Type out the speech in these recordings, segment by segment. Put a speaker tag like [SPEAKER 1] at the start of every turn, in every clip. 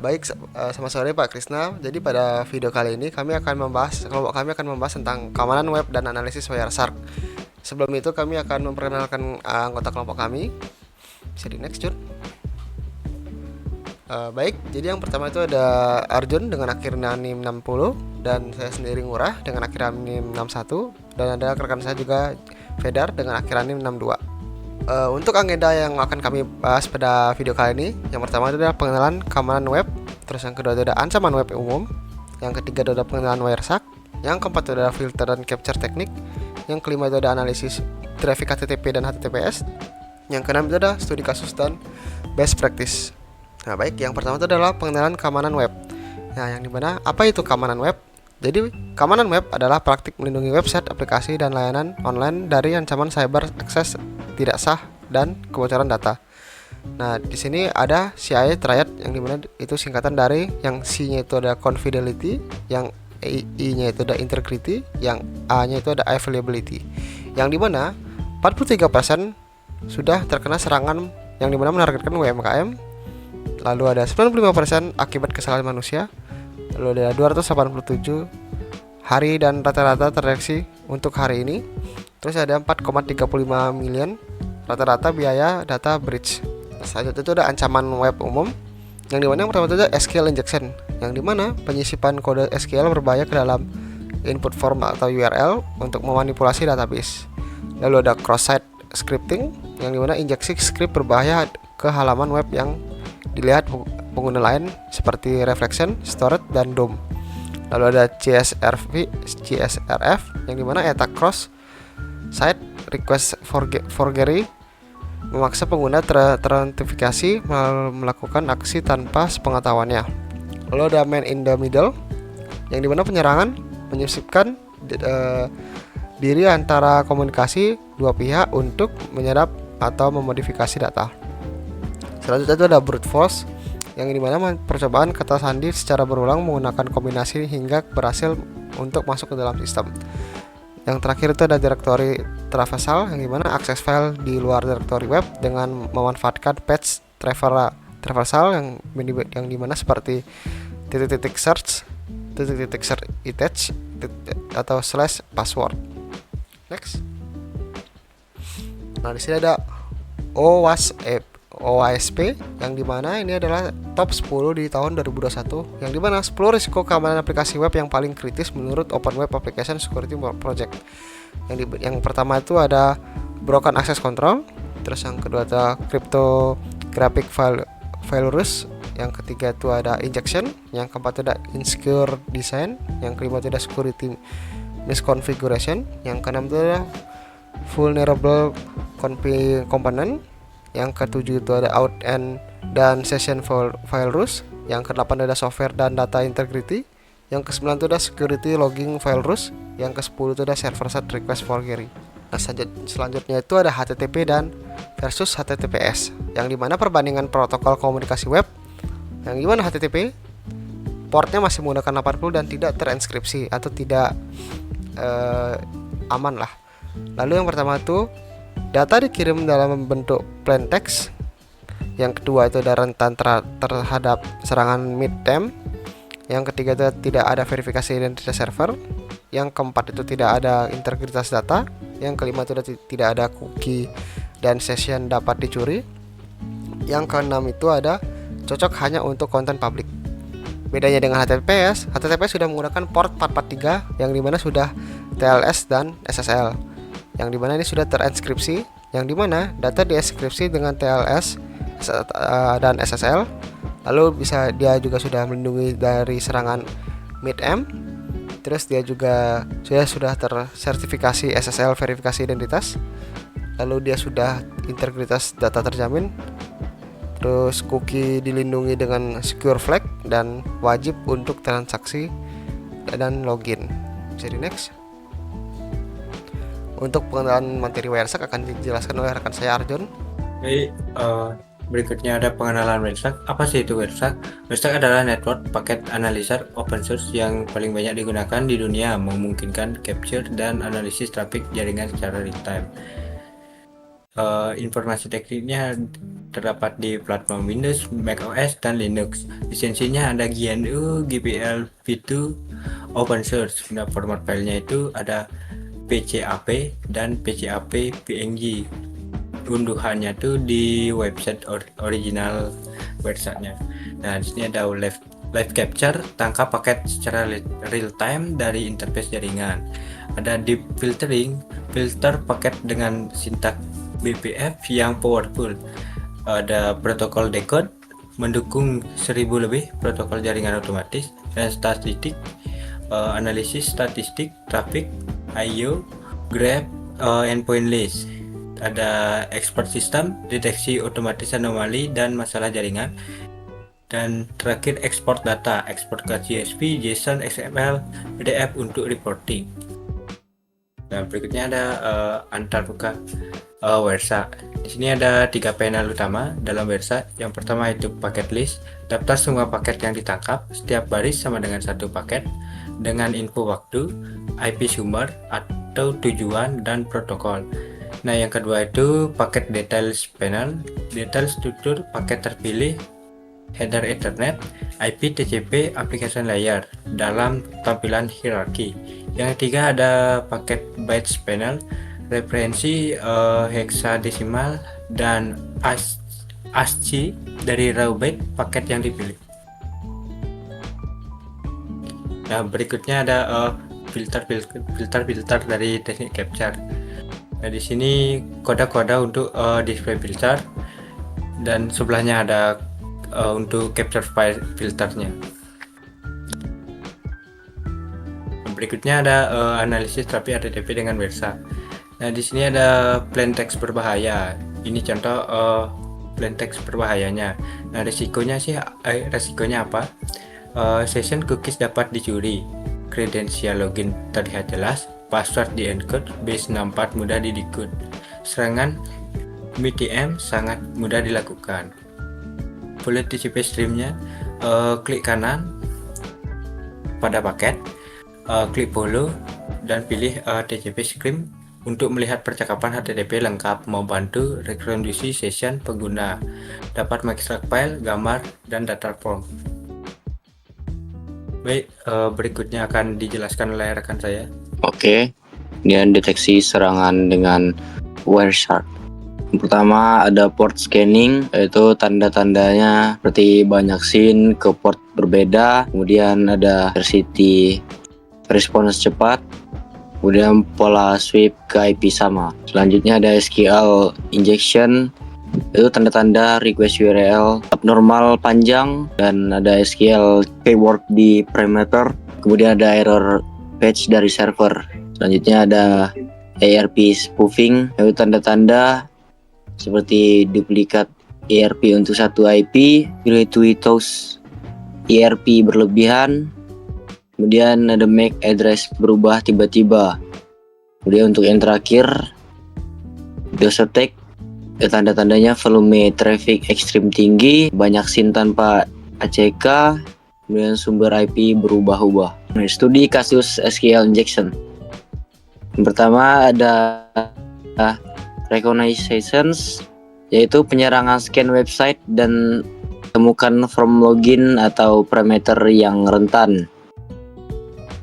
[SPEAKER 1] Baik, selamat sore Pak Krisna. Jadi pada video kali ini kelompok kami akan membahas tentang keamanan web dan analisis Wireshark. Sebelum itu kami akan memperkenalkan anggota kelompok kami. Bisa di next, Jun. Baik, jadi yang pertama itu ada Arjun dengan akhir NIM 60 dan saya sendiri Ngurah dengan akhir NIM 61 dan ada rekan saya juga Fedar dengan akhir NIM 62. Untuk agenda yang akan kami bahas pada video kali ini, yang pertama itu adalah pengenalan keamanan web, terus yang kedua itu ada ancaman web umum, yang ketiga itu ada pengenalan Wireshark, yang keempat itu ada filter dan capture teknik, yang kelima itu ada analisis traffic HTTP dan HTTPS, yang keenam itu ada studi kasus dan best practice. Nah baik, yang pertama itu adalah pengenalan keamanan web. Nah yang dimana apa itu keamanan web? Jadi keamanan web adalah praktik melindungi website, aplikasi, dan layanan online dari ancaman cyber, akses tidak sah, dan kebocoran data. Nah di sini ada CIA Triad yang dimana itu singkatan dari yang C-nya itu ada confidentiality, yang I-nya itu ada integrity, yang A-nya itu ada availability. Yang dimana 43% sudah terkena serangan yang dimana menargetkan UMKM. Lalu ada 95% akibat kesalahan manusia. Lalu ada 287 hari dan rata-rata terdeteksi untuk hari ini. Terus ada 4,35 million rata-rata biaya data breach. Selanjutnya itu ada ancaman web umum, yang dimana yang pertama itu ada SQL injection, yang dimana penyisipan kode SQL berbahaya ke dalam input form atau URL untuk memanipulasi database. Lalu ada cross-site scripting, yang dimana injeksi script berbahaya ke halaman web yang dilihat pengguna lain seperti Reflection, Storage, dan DOM. Lalu ada CSRF yang dimana attack cross site request forgery, memaksa pengguna terautentikasi melakukan aksi tanpa sepengetahuannya. Lalu ada man in the middle yang dimana penyerangan menyisipkan diri antara komunikasi dua pihak untuk menyerap atau memodifikasi data. Selanjutnya itu ada brute force, yang dimana percobaan kata sandi secara berulang menggunakan kombinasi hingga berhasil untuk masuk ke dalam sistem. Yang terakhir itu ada directory traversal, yang dimana akses file di luar directory web dengan memanfaatkan patch traversal yang dimana seperti titik-titik search, titik-titik search attach, atau slash password. Next. Nah di sini ada OWASP, yang dimana ini adalah top 10 di tahun 2021, yang dimana 10 risiko keamanan aplikasi web yang paling kritis menurut Open Web Application Security Project. Yang pertama itu ada broken access control, terus yang kedua ada cryptographic virus, yang ketiga itu ada injection, yang keempat itu ada insecure design, yang kelima itu ada security misconfiguration, yang keenam itu ada vulnerable component, yang ketujuh itu ada out and dan session virus, yang kedelapan ada software dan data integrity, yang ke-9 itu ada security logging virus, yang ke-10 itu ada server side request forgery. Nah selanjutnya itu ada HTTP dan versus HTTPS, yang dimana perbandingan protokol komunikasi web, yang dimana HTTP portnya masih menggunakan 80 dan tidak terinskripsi atau tidak aman lah. Lalu yang pertama itu data dikirim dalam bentuk plain text. Yang kedua itu ada rentan terhadap serangan mid-time. Yang ketiga itu tidak ada verifikasi identitas server. Yang keempat itu tidak ada integritas data. Yang kelima itu tidak ada cookie dan session dapat dicuri. Yang keenam itu ada cocok hanya untuk konten publik. Bedanya dengan HTTPS sudah menggunakan port 443, yang dimana sudah TLS dan SSL, yang dimana ini sudah terinskripsi, yang dimana data dieskripsi dengan TLS dan SSL. Lalu dia juga sudah melindungi dari serangan mid-M. Terus dia juga sudah tersertifikasi SSL verifikasi identitas. Lalu dia sudah integritas data terjamin. Terus cookie dilindungi dengan secure flag dan wajib untuk transaksi dan login. Jadi next. Untuk pengenalan materi Wireshark akan dijelaskan oleh rekan saya Arjun.
[SPEAKER 2] Baik, berikutnya ada pengenalan Wireshark. Apa sih itu Wireshark? Wireshark adalah network paket analyzer open source yang paling banyak digunakan di dunia, memungkinkan capture dan analisis traffic jaringan secara real time. Informasi tekniknya terdapat di platform Windows, macOS, dan Linux. Lisensinya ada GNU, GPL v2, open source. Nah, format filenya itu ada PCAP dan PCAP PNG. Unduhannya tuh di website original websitenya. Nah, di sini ada live capture, tangkap paket secara real time dari interface jaringan. Ada deep filtering, filter paket dengan sintak BPF yang powerful. Ada protokol decode, mendukung 1000 lebih protokol jaringan otomatis, dan statistik, analisis statistik, traffic, I/O, graph, endpoint list. Ada expert system, deteksi otomatis anomali dan masalah jaringan. Dan terakhir ekspor data, ekspor ke CSV, JSON, XML, PDF untuk reporting. Dan berikutnya ada antarmuka Versa. Di sini ada 3 panel utama dalam Versa. Yang pertama itu paket list, daftar semua paket yang ditangkap. Setiap baris sama dengan satu paket dengan info waktu, IP sumber atau tujuan, dan protokol. Nah, yang kedua itu paket details panel, detail struktur paket terpilih, header Ethernet, IP, TCP, application layer dalam tampilan hierarki. Yang ketiga ada paket bytes panel, referensi heksadesimal dan ASCII dari raw byte paket yang dipilih. Nah, berikutnya ada filter dari teknik capture. Nah, di sini kode-kode untuk display filter, dan sebelahnya ada untuk capture file filternya. Berikutnya ada analisis traffic HTTP dengan Versa. Nah, di sini ada plain text berbahaya. Ini contoh plain text berbahayanya. Nah, resikonya apa? Session cookies dapat dicuri, kredensial login terlihat jelas, password di encode, base 64 mudah didekode. Serangan MTM sangat mudah dilakukan. Follow TCP streamnya, klik kanan pada paket, klik follow dan pilih TCP stream untuk melihat percakapan HTTP lengkap, membantu rekonstruksi session pengguna, dapat mengekstrak file, gambar, dan data form. Baik, berikutnya akan dijelaskan oleh rekan saya.
[SPEAKER 3] Oke, kemudian deteksi serangan dengan Wireshark. Yang pertama ada port scanning, yaitu tanda-tandanya seperti banyak SYN ke port berbeda. Kemudian ada RCT respons cepat. Kemudian pola sweep ke IP sama. Selanjutnya ada SQL injection, itu tanda-tanda request URL abnormal panjang, dan ada SQL keyword di parameter. Kemudian ada error page dari server. Selanjutnya ada ERP spoofing, yaitu tanda-tanda seperti duplikat ERP untuk satu IP, gratuitous ERP berlebihan. Kemudian ada MAC address berubah tiba-tiba. Kemudian untuk yang terakhir, DOS attack, tanda-tandanya volume traffic ekstrim tinggi, banyak SYN tanpa ACK, kemudian sumber IP berubah-ubah. Studi kasus SQL injection. Yang pertama ada recognitions, yaitu penyerangan scan website dan temukan from login atau parameter yang rentan.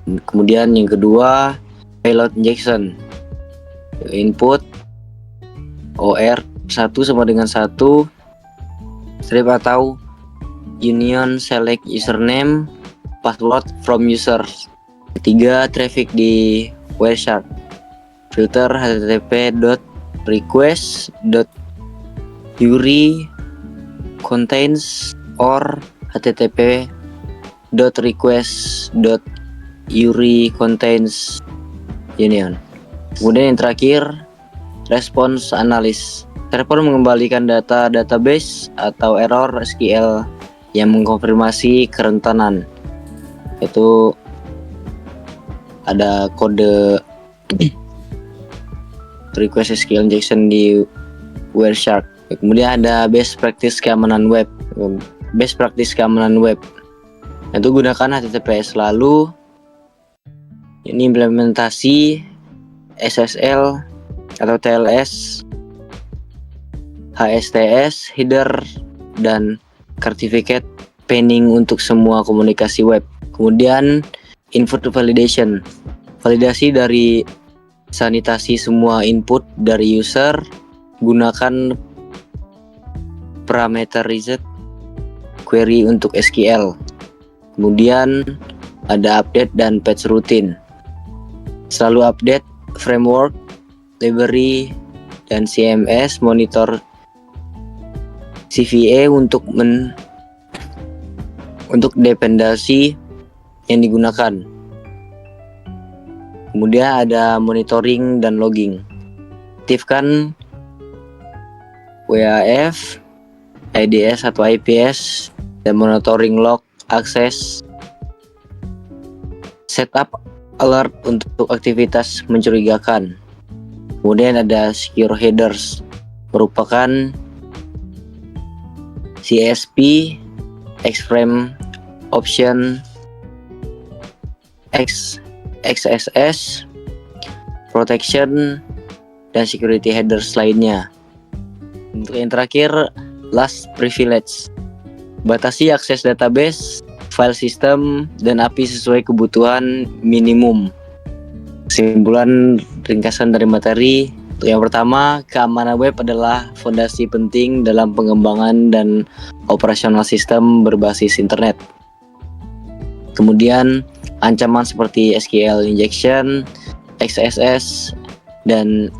[SPEAKER 3] Kemudian yang kedua, payload injection, input OR 1 sama dengan 1 strip atau union select username password from users. Ketiga, traffic di Wireshark, filter http://request.uri contains or http://request.uri contains union. Kemudian yang terakhir, response analysis, server mengembalikan data database atau error SQL yang mengkonfirmasi kerentanan. Itu ada kode request SQL injection di Wireshark. Kemudian ada best practice keamanan web. Best practice keamanan web, itu gunakan HTTPS selalu. Ini implementasi SSL atau TLS HSTS, header, dan certificate panning untuk semua komunikasi web. Kemudian input validation, validasi dari sanitasi semua input dari user, gunakan parameterized query untuk SQL. Kemudian ada update dan patch routine. Selalu update framework, library, dan CMS, monitor CVE untuk dependensi yang digunakan. Kemudian ada monitoring dan logging. Aktifkan WAF, IDS atau IPS, dan monitoring log akses. Setup alert untuk aktivitas mencurigakan. Kemudian ada secure headers, merupakan CSP, X-frame option, XSS, protection, dan security headers lainnya. Untuk yang terakhir, last privilege, batasi akses database, file system, dan API sesuai kebutuhan minimum. Kesimpulan ringkasan dari materi. Untuk yang pertama, keamanan web adalah fondasi penting dalam pengembangan dan operasional sistem berbasis internet. Kemudian, ancaman seperti SQL injection, XSS, dan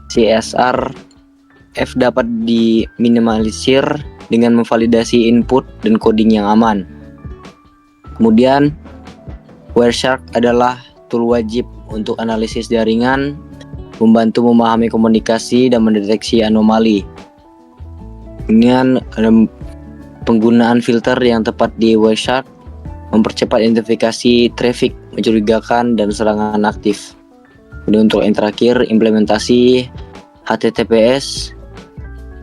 [SPEAKER 3] CSRF dapat diminimalisir dengan memvalidasi input dan coding yang aman. Kemudian, Wireshark adalah tool wajib untuk analisis jaringan, membantu memahami komunikasi dan mendeteksi anomali. Dengan penggunaan filter yang tepat di Wireshark, mempercepat identifikasi traffic mencurigakan dan serangan aktif. Kemudian untuk yang terakhir, implementasi HTTPS,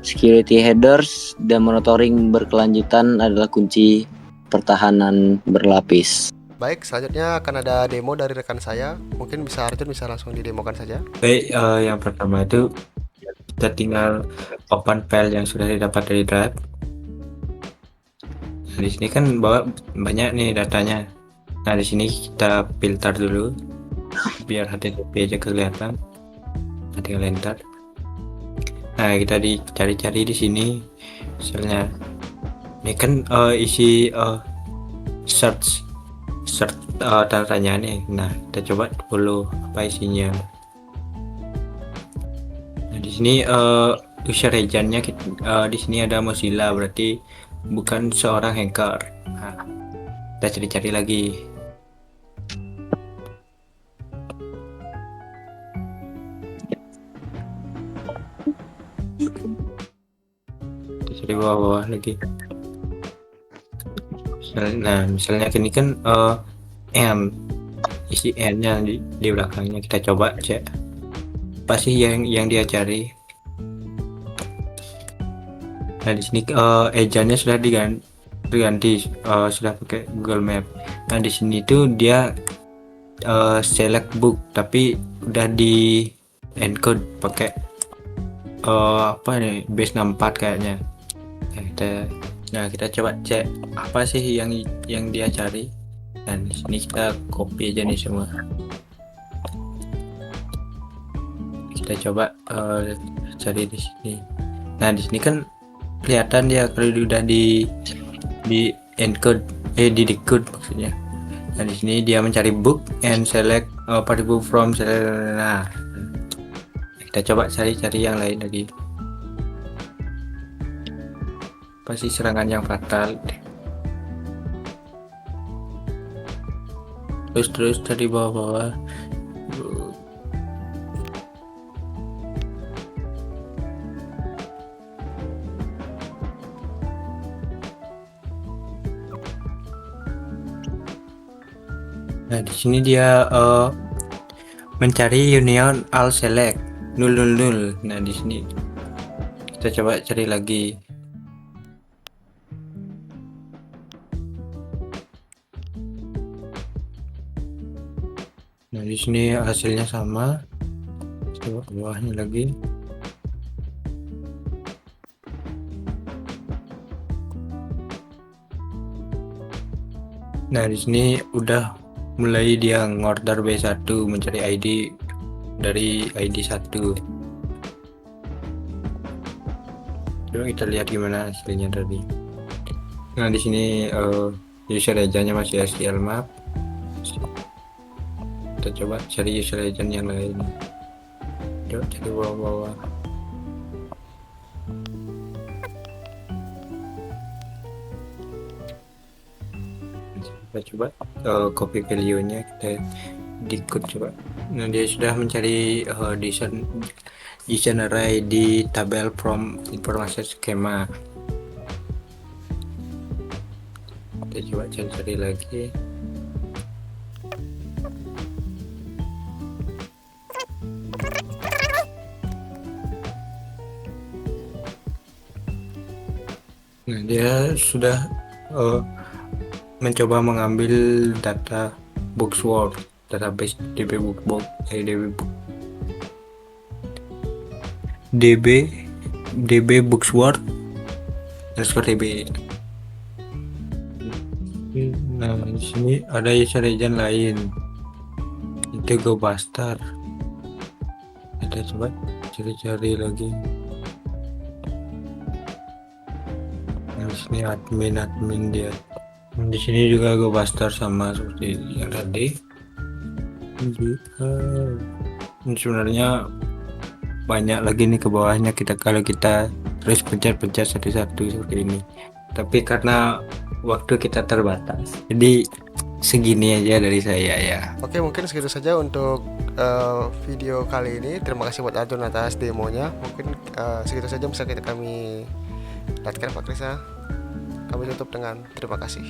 [SPEAKER 3] security headers, dan monitoring berkelanjutan adalah kunci pertahanan berlapis.
[SPEAKER 1] Baik, selanjutnya akan ada demo dari rekan saya. Mungkin Arjun bisa langsung didemokan saja.
[SPEAKER 2] Baik, yang pertama itu kita tinggal open file yang sudah didapat dari drive. Nah, di sini kan banyak nih datanya. Nah, di sini kita filter dulu biar HTTP aja kelihatan. Nah, tinggal enter. Nah, kita dicari-cari di sini. Misalnya ini kan isi search tanya nih. Nah, kita coba dulu apa isinya. Nah, di sini user agentnya di sini ada Mozilla, berarti bukan seorang hacker. Nah, kita cari-cari lagi. Kita cari bawah-bawah lagi. Misalnya ini kan N, isi N-nya di belakangnya. Kita coba cek apa sih yang dia cari. Nah, di sini ejanya sudah diganti, sudah pakai Google Map. Nah, di sini tuh dia select book, tapi udah di encode pakai apa nih, base 64 kayaknya. Nah, kita coba cek apa sih yang dia cari. Dan di sini kita copy aja nih semua. Kita coba cari di sini. Nah, di sini kan kelihatan dia kalau udah di encode, di decode maksudnya. Nah, di sini dia mencari book and select particle from select. Nah, kita coba cari yang lain lagi. Pasti serangan yang fatal. Terus dari bawah-bawah. Nah, di sini dia mencari union all select 000. Nah, di sini kita coba cari lagi. Nah, di sini hasilnya sama. Coba bawahnya lagi. Nah, di sini udah mulai dia ngorder B1 mencari ID dari ID 1. Coba kita lihat gimana hasilnya tadi. Nah, di sini user agentnya masih SQL map. Kita coba cari user agent yang lain. Coba cari bawah-bawah. Kita coba copy value-nya, kita dikut coba. Nah, dia sudah mencari design array di tabel from information schema. Kita coba cari lagi. Nah, dia sudah mencoba mengambil data Boxword, database DB Bookbox, DB Boxword _DB. Nah, di sini ada user agent lain, itu GoBuster. Kita coba cari-cari lagi. Nah, di sini admin dia. Di sini juga GoBuster sama seperti yang tadi. Sebenarnya banyak lagi nih ke bawahnya, kalau kita terus pencet-pencet satu-satu seperti ini. Tapi karena waktu kita terbatas, jadi segini aja dari saya ya.
[SPEAKER 1] Oke, mungkin segitu saja untuk video kali ini. Terima kasih buat Arjun atas demonya. Mungkin segitu saja bisa kami lihatkan Pak Krisa. Kami tutup dengan terima kasih.